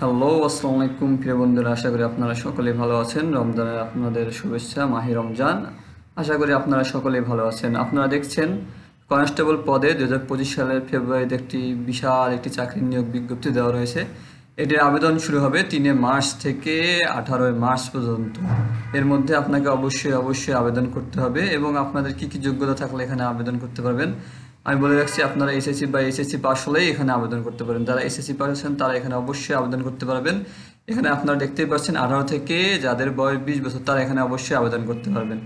Hello, আসসালামু আলাইকুম প্রিয় বন্ধুরা। আশা করি আপনারা সকলেই ভালো আছেন। রমজানের আপনাদের শুভেচ্ছা, মাহে রমজান। আশা করি আপনারা সকলেই ভালো আছেন। আপনারা দেখছেন কনস্টেবল পদে 2025 সালের ফেব্রুয়ারিতে বিশাল একটি চাকরির নিয়োগ বিজ্ঞপ্তি দেওয়া রয়েছে। এটির আবেদন শুরু হবে 3 মার্চ থেকে 18 মার্চ পর্যন্ত। এর মধ্যে আপনাকে অবশ্যই আবেদন করতে হবে এবং আপনাদের কি কি যোগ্যতা থাকলে এখানে আবেদন করতে পারবেন আমি বলে রাখছি। আপনারা এসএসসি বা এসএসসি পাস হলেই এখানে আবেদন করতে পারেন। যারা এসএসসি পাস আছেন তারা এখানে অবশ্যই আবেদন করতে পারবেন। এখানে আপনারা দেখতেই পাচ্ছেন 18 থেকে যাদের বয়স 20 বছর তারা এখানে অবশ্যই আবেদন করতে পারবেন।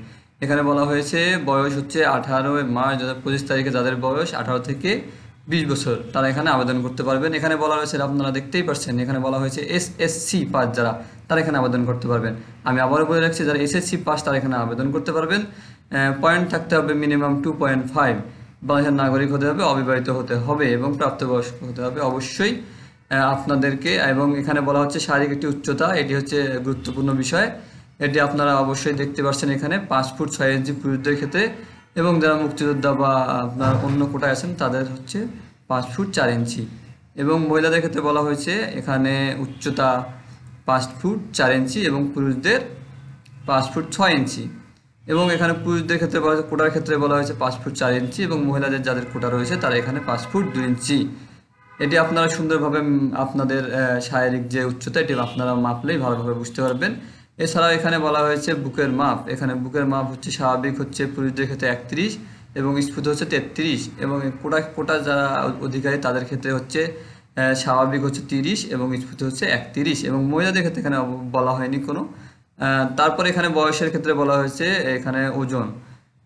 এখানে বলা হয়েছে বয়স হচ্ছে 18 মার্চ 2025 তারিখে যাদের বয়স 18 থেকে 20 বছর তারা এখানে আবেদন করতে পারবেন। এখানে বলা হয়েছে, আপনারা দেখতেই পাচ্ছেন, এখানে বলা হয়েছে এসএসসি পাস যারা তারা এখানে আবেদন করতে পারবেন। আমি আবারও বলে রাখছি, যারা এসএসসি পাস তারা এখানে আবেদন করতে পারবেন। পয়েন্ট থাকতে হবে মিনিমাম 2.5। বাংলাদেশের নাগরিক হতে হবে, অবিবাহিত হতে হবে এবং প্রাপ্তবয়স্ক হতে হবে অবশ্যই আপনাদেরকে। এবং এখানে বলা হচ্ছে শারীরিক একটি উচ্চতা, এটি হচ্ছে গুরুত্বপূর্ণ বিষয়। এটি আপনারা অবশ্যই দেখতে পাচ্ছেন এখানে 5 ফুট 6 ইঞ্চি পুরুষদের ক্ষেত্রে, এবং যারা মুক্তিযোদ্ধা বা আপনার অন্য কোটায় আছেন তাদের হচ্ছে 5 ফুট 4 ইঞ্চি। এবং মহিলাদের ক্ষেত্রে বলা হয়েছে এখানে উচ্চতা 5 ফুট 4 ইঞ্চি এবং পুরুষদের 5 ফুট 6 ইঞ্চি। এবং এখানে পুরুষদের ক্ষেত্রে বলা হয়েছে, কোটার ক্ষেত্রে বলা হয়েছে 5 ফুট 4 ইঞ্চি, এবং মহিলাদের যাদের কোটা রয়েছে তারা এখানে 5 ফুট 2 ইঞ্চি। এটি আপনারা সুন্দরভাবে আপনাদের শারীরিক যে উচ্চতা এটি আপনারা মাপলেই ভালোভাবে বুঝতে পারবেন। এছাড়াও এখানে বলা হয়েছে বুকের মাপ। এখানে বুকের মাপ হচ্ছে স্বাভাবিক হচ্ছে পুরুষদের ক্ষেত্রে 31 এবং স্ফুট হচ্ছে 33, এবং কোটা যারা অধিকারী তাদের ক্ষেত্রে হচ্ছে স্বাভাবিক হচ্ছে 30 এবং স্ফুট হচ্ছে 31, এবং মহিলাদের ক্ষেত্রে এখানে বলা হয়নি কোনো। তারপর এখানে বয়সের ক্ষেত্রে বলা হয়েছে এখানে ওজন।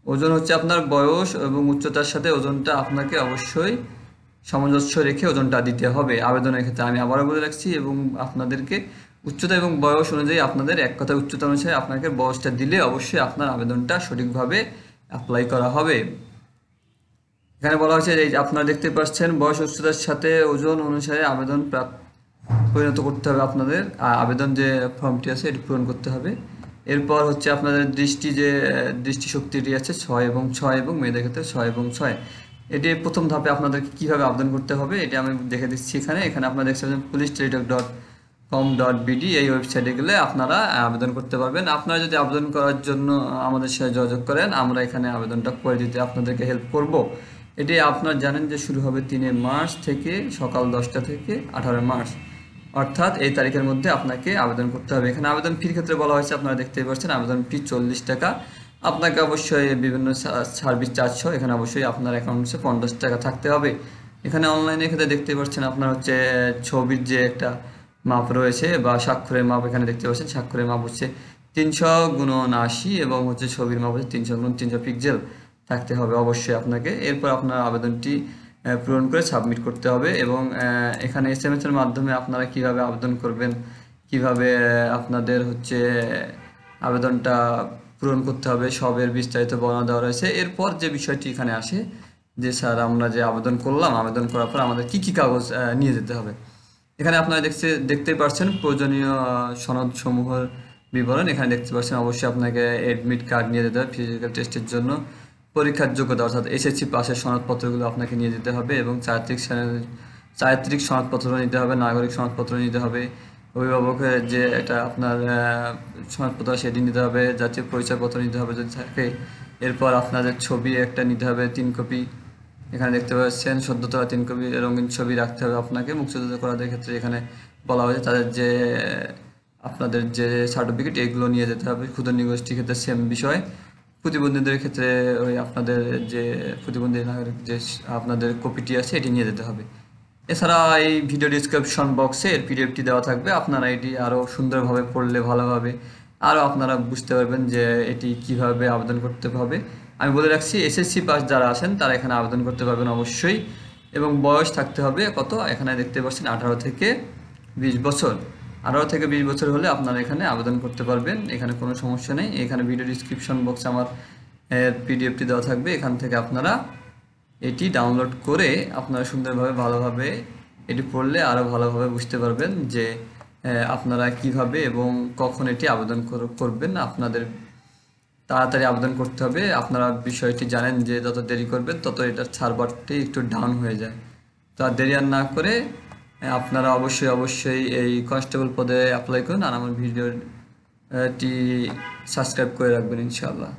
ওজন হচ্ছে আপনার বয়স এবং উচ্চতার সাথে ওজনটা আপনাকে অবশ্যই সামঞ্জস্য রেখে ওজনটা দিতে হবে আবেদনের ক্ষেত্রে। আমি আবারও বলে রাখছি, এবং আপনাদেরকে উচ্চতা এবং বয়স অনুযায়ী আপনাদের এক কথা উচ্চতা অনুসারে আপনাকে বয়সটা দিলে অবশ্যই আপনার আবেদনটা সঠিকভাবে অ্যাপ্লাই করা হবে। এখানে বলা হয়েছে যে আপনারা দেখতে পাচ্ছেন বয়স উচ্চতার সাথে ওজন অনুসারে আবেদন পরিণত করতে হবে আপনাদের। আবেদন যে ফর্মটি আছে এটি পূরণ করতে হবে। এরপর হচ্ছে আপনাদের দৃষ্টিশক্তিটি আছে 6 এবং 6, এবং মেয়েদের ক্ষেত্রে 6 এবং 6। এটি প্রথম ধাপে আপনাদেরকে কীভাবে আবেদন করতে হবে এটি আমি দেখে দিচ্ছি। এখানে আপনারা দেখতে পাচ্ছেন policeteletalk.com.bd, এই ওয়েবসাইটে গেলে আপনারা আবেদন করতে পারবেন। আপনারা যদি আবেদন করার জন্য আমাদের সাথে যোগাযোগ করেন, আমরা এখানে আবেদনটা করে দিতে আপনাদেরকে হেল্প করব। এটি আপনারা জানেন যে শুরু হবে 3 মার্চ থেকে সকাল 10টা থেকে 18 মার্চ, অর্থাৎ এই তারিখের মধ্যে আপনাকে আবেদন করতে হবে। এখানে আবেদন ফির ক্ষেত্রে বলা হয়েছে, আপনারা দেখতেই পাচ্ছেন আবেদন ফি 40 টাকা। আপনাকে অবশ্যই বিভিন্ন সার্ভিস চার্জ সহ এখানে অবশ্যই আপনার অ্যাকাউন্টে 50 টাকা থাকতে হবে। এখানে অনলাইনের ক্ষেত্রে দেখতেই পাচ্ছেন আপনার হচ্ছে ছবির যে একটা মাপ রয়েছে বা স্বাক্ষরের মাপ, এখানে দেখতে পাচ্ছেন স্বাক্ষরের মাপ হচ্ছে 300x80, এবং হচ্ছে ছবির মাপ হচ্ছে 300x300 পিক্সেল থাকতে হবে অবশ্যই আপনাকে। এরপর আপনার আবেদনটি পূরণ করে সাবমিট করতে হবে। এবং এখানে এসএমএস এর মাধ্যমে আপনারা কিভাবে আবেদন করবেন, কিভাবে আপনাদের হচ্ছে আবেদনটা পূরণ করতে হবে সবের বিস্তারিত বর্ণনা দেওয়া রয়েছে। এরপর যে বিষয়টি এখানে আসে যে স্যার আমরা যে আবেদন করলাম, আবেদন করার পর আমাদের কি কি কাগজ নিয়ে যেতে হবে। এখানে আপনারা দেখতেই পাচ্ছেন প্রয়োজনীয় সনদ সমূহের বিবরণ। এখানে দেখতে পাচ্ছেন অবশ্যই আপনাকে অ্যাডমিট কার্ড নিয়ে যেতে হবে ফিজিক্যাল টেস্টের জন্য, পরীক্ষার যোগ্যতা অর্থাৎ এসএসসি পাসের সনদপত্রগুলো আপনাকে নিয়ে যেতে হবে, এবং চারিত্রিক সনদপত্র নিতে হবে, নাগরিক সনদপত্র নিতে হবে, অভিভাবকের যে এটা আপনার সনদপত্র সেটি নিতে হবে, জাতীয় পরিচয়পত্র নিতে হবে যদি থাকে। এরপর আপনাদের ছবি একটা নিতে হবে 3 কপি। এখানে দেখতে পাচ্ছেন সদ্য তোলা 3 কপি রঙিন ছবি রাখতে হবে আপনাকে। মুক্তিযোদ্ধা করাদের ক্ষেত্রে এখানে বলা হয়েছে তাদের যে আপনাদের যে সার্টিফিকেট এগুলো নিয়ে যেতে হবে। ক্ষুদ্র নিগোষ্ঠীর ক্ষেত্রে সেম বিষয়। প্রতিবন্ধীদের ক্ষেত্রে ওই আপনাদের যে প্রতিবন্ধী নাগরিক যে আপনাদের কপিটি আছে এটি নিয়ে যেতে হবে। এছাড়া এই ভিডিও ডিসক্রিপশন বক্সে এর পিডিএফটি দেওয়া থাকবে, আপনারা এটি আরও সুন্দরভাবে পড়লে ভালোভাবে আরও আপনারা বুঝতে পারবেন যে এটি কিভাবে আবেদন করতে হবে। আমি বলে রাখছি এসএসসি পাস যারা আছেন তারা এখানে আবেদন করতে পারবেন অবশ্যই, এবং বয়স থাকতে হবে কত, এখানে দেখতে পাচ্ছেন 18 থেকে 20 বছর। 18 থেকে 20 বছর হলে আপনারা এখানে আবেদন করতে পারবেন, এখানে কোনো সমস্যা নেই। এখানে ভিডিও ডিসক্রিপশন বক্সে আমার পিডিএফটি দেওয়া থাকবে, এখান থেকে আপনারা এটি ডাউনলোড করে আপনারা সুন্দরভাবে ভালোভাবে এটি পড়লে আরও ভালোভাবে বুঝতে পারবেন যে আপনারা কিভাবে এবং কখন এটি আবেদন করবেন। আপনাদের তাড়াতাড়ি আবেদন করতে হবে। আপনারা বিষয়টি জানেন যে যত দেরি করবেন তত এটার সার্ভারটি একটু ডাউন হয়ে যায়। তো আর দেরি আর না করে আপনারা অবশ্যই এই কনস্টেবল পদে অ্যাপ্লাই করুন আর আমার ভিডিওটি সাবস্ক্রাইব করে রাখবেন ইনশাআল্লাহ।